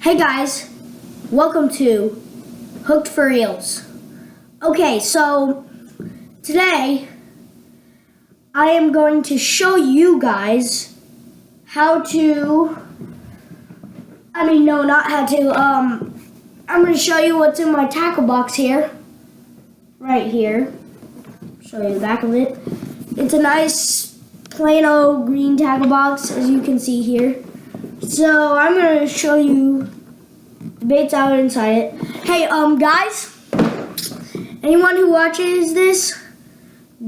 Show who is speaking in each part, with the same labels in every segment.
Speaker 1: Hey guys, welcome to Hooked for Reels. Okay, so today I am going to show you guys I'm going to show you what's in my tackle box here, right here. Show you the back of it. It's a nice plain old green tackle box, as you can see here. So I'm going to show you the baits out inside it. Hey, guys, anyone who watches this,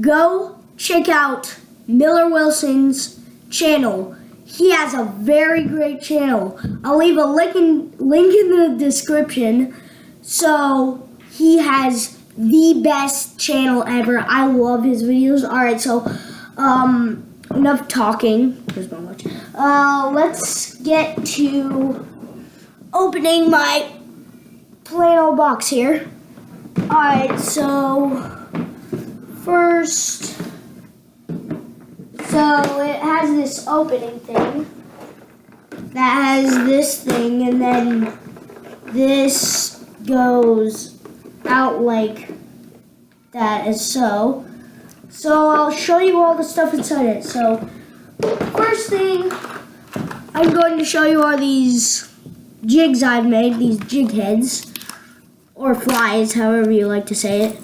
Speaker 1: go check out Miller Wilson's channel. He has a very great channel. I'll leave a link in the description. So he has the best channel ever. I love his videos. Alright, so enough talking. There's not much. Let's get to opening my plain old box here. Alright, so first, so it has this opening thing that has this thing, and then this goes out like that, as so. So I'll show you all the stuff inside it. So first thing I'm going to show you are these jigs I've made, these jig heads, or flies, however you like to say it.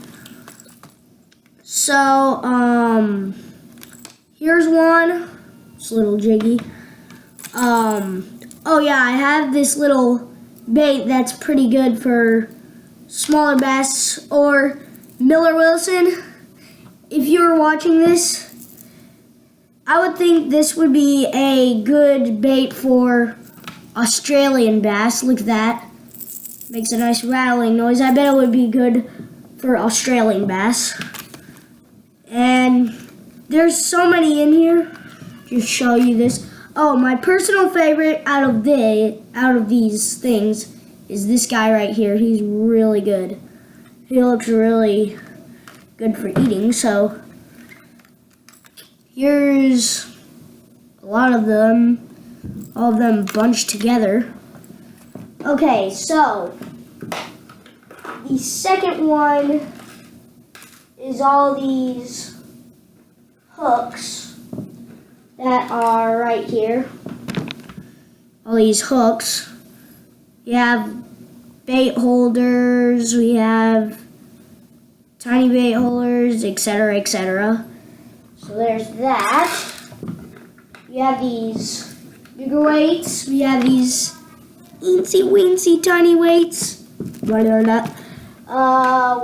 Speaker 1: So, here's one. It's a little jiggy. Oh yeah, I have this little bait that's pretty good for smaller bass, or Miller Wilson. If you were watching this, I would think this would be a good bait for Australian bass. Look at that. Makes a nice rattling noise. I bet it would be good for Australian bass. And there's so many in here. Just show you this. Oh, my personal favorite out of these things is this guy right here. He's really good. He looks really good for eating. So here's a lot of them. All of them bunched together. Okay, so the second one is all these hooks that are right here. All these hooks. We have bait holders, we have tiny bait holders, etc., etc. So there's that. We have these bigger weights. We have these eensy-weensy tiny weights. Right or not.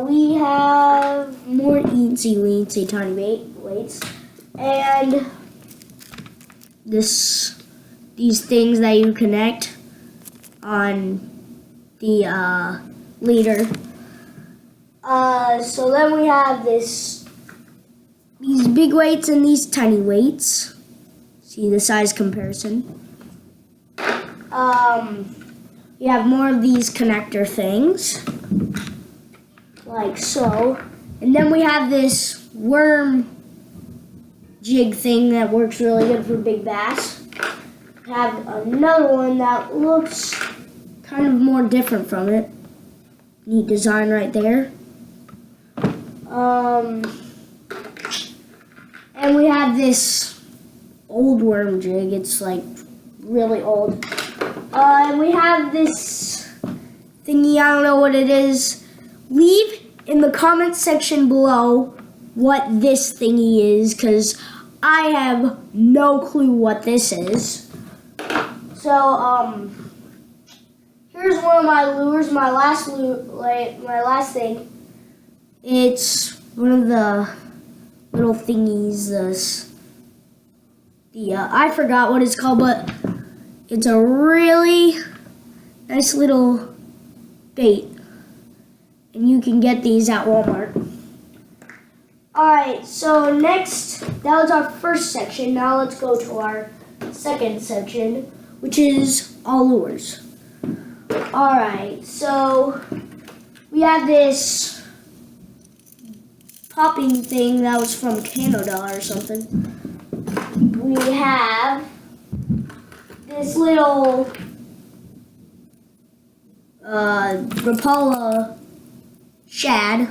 Speaker 1: We have more eensy-weensy tiny weights. And these things that you connect on the leader. So then we have these big weights and these tiny weights. See the size comparison. You have more of these connector things, like so. And then we have this worm jig thing that works really good for big bass. We have another one that looks kind of more different from it. Neat design right there. And we have this old worm jig. It's like really old. And we have this thingy, I don't know what it is. Leave in the comment section below what this thingy is, because I have no clue what this is. So, here's one of my lures, my last thing. It's one of the little thingies, I forgot what it's called, but it's a really nice little bait. And you can get these at Walmart. Alright, so next, that was our first section. Now let's go to our second section, which is all lures. Alright, so we have this popping thing that was from Canada or something. We have this little Rapala shad,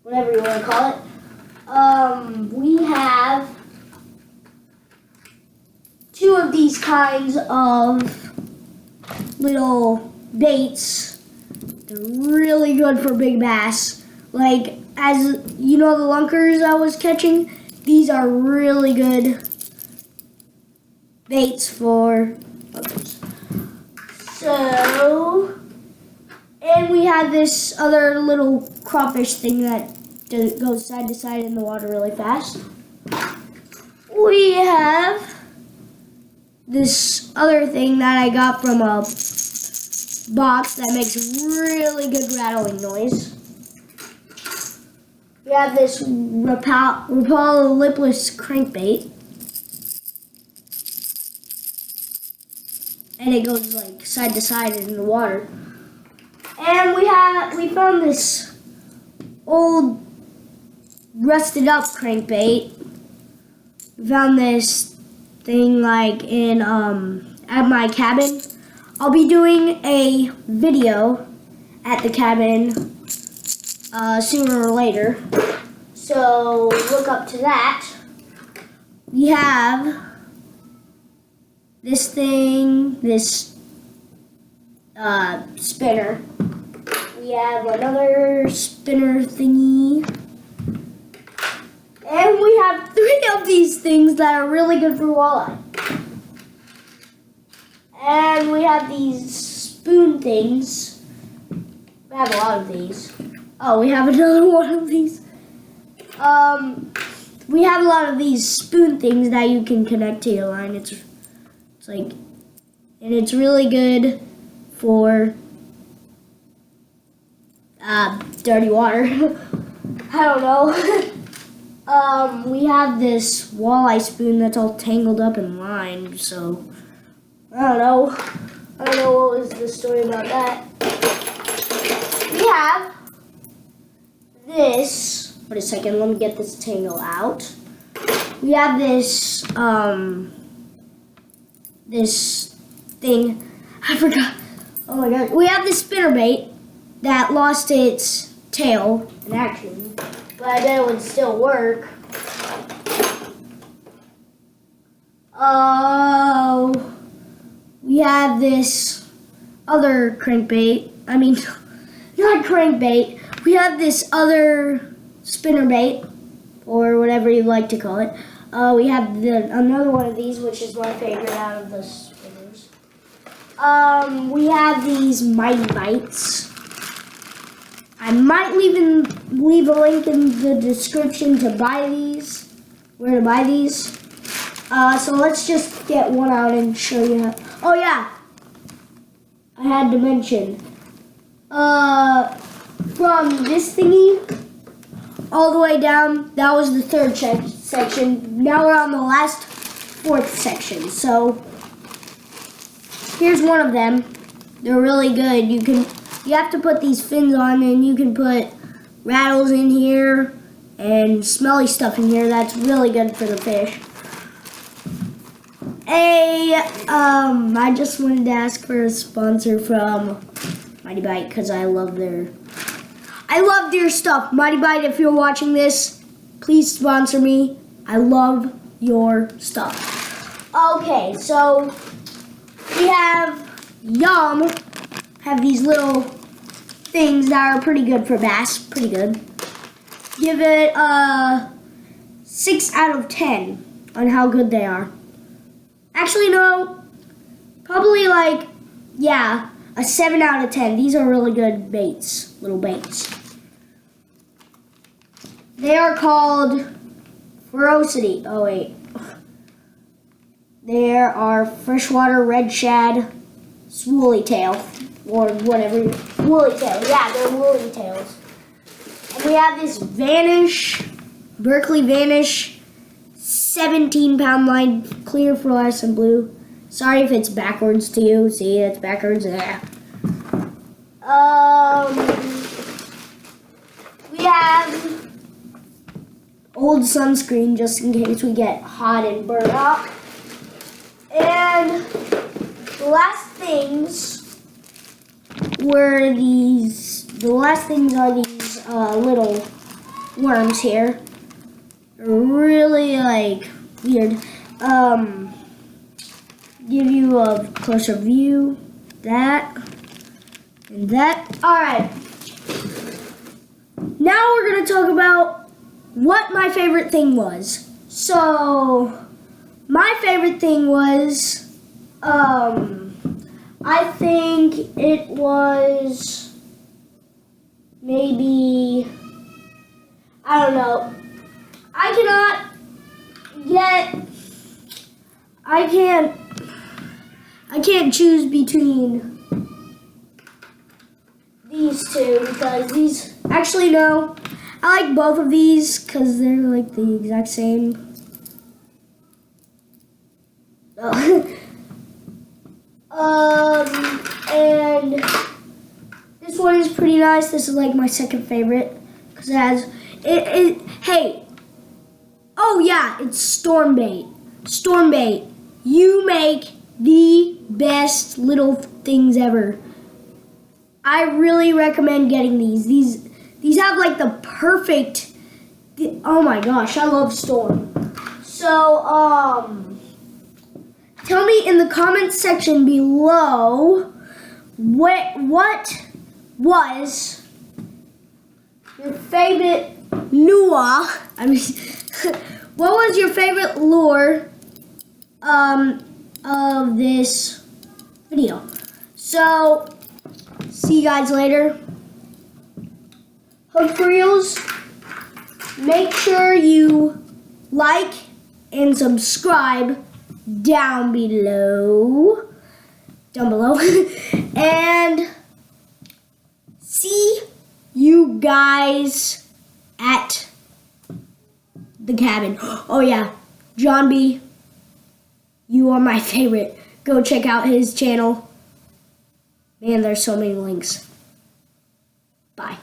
Speaker 1: whatever you want to call it. We have 2 of these kinds of little baits. They're really good for big bass. Like, as you know, the lunkers I was catching, these are really good baits for lunkers. So, and we have this other little crawfish thing that goes side to side in the water really fast. We have this other thing that I got from a box that makes really good rattling noise. We have this Rapala lipless crankbait. And it goes like side to side in the water. And we found this old rusted up crankbait. We found this thing like in at my cabin. I'll be doing a video at the cabin sooner or later. So look up to that. We have this thing, this spinner. We have another spinner thingy. And we have 3 of these things that are really good for walleye. And we have these spoon things. We have a lot of these. Oh, we have another one of these. We have a lot of these spoon things that you can connect to your line. It's like, and it's really good for dirty water. I don't know. We have this walleye spoon that's all tangled up in line, so I don't know. I don't know what was the story about that. We have this. Wait a second, let me get this tangle out. We have this this thing. I forgot. Oh my god. We have this spinnerbait that lost its tail in action, but I bet it would still work. Oh, we have this other crankbait. I mean, not crankbait. We have this other spinnerbait, or whatever you like to call it. We have another one of these, which is my favorite out of the spinners. We have these Mighty Bites. I might leave a link in the description to buy these, where to buy these. So let's just get one out and show you how. Oh yeah, I had to mention. From this thingy all the way down, that was the 3rd section. Now we're on the last 4th section. So here's one of them. They're really good. You have to put these fins on, and you can put rattles in here and smelly stuff in here. That's really good for the fish. I just wanted to ask for a sponsor from Mighty Bite because I love their stuff. Mighty Bite, if you're watching this, please sponsor me. I love your stuff. Okay, so we have these little things that are pretty good for bass. Pretty good. Give it a 6 out of 10 on how good they are. Actually, no. Probably like, yeah, a 7 out of 10. These are really good baits, little baits. They are called Ferocity. Oh, wait. There are freshwater red shad, woolly tail, or whatever. Woolly tail. Yeah, they're woolly tails. And we have this Berkeley Vanish 17-pound line, clear fluorescent blue. Sorry if it's backwards to you. See, it's backwards. Yeah. We have old sunscreen just in case we get hot and burn up. And the last things were the last things are these little worms here. They're really like weird. Give you a closer view. That and that. Alright. Now we're gonna talk about what my favorite thing was. So my favorite thing was I think it was maybe, I don't know. I can't choose between these two because these, actually no, I like both of these because they're like the exact same. And this one is pretty nice. This is like my second favorite because it has hey, oh yeah, it's storm bait. Storm bait, you make the best little things ever. I really recommend getting these. These have like the perfect. Oh my gosh, I love storm. So tell me in the comments section below what was your favorite lure? What was your favorite lure of this video? So see you guys later. Hook Reels. Make sure you like and subscribe down below. And see you guys at the cabin. Oh yeah, Jon B, you are my favorite. Go check out his channel. Man, there's so many links. Bye.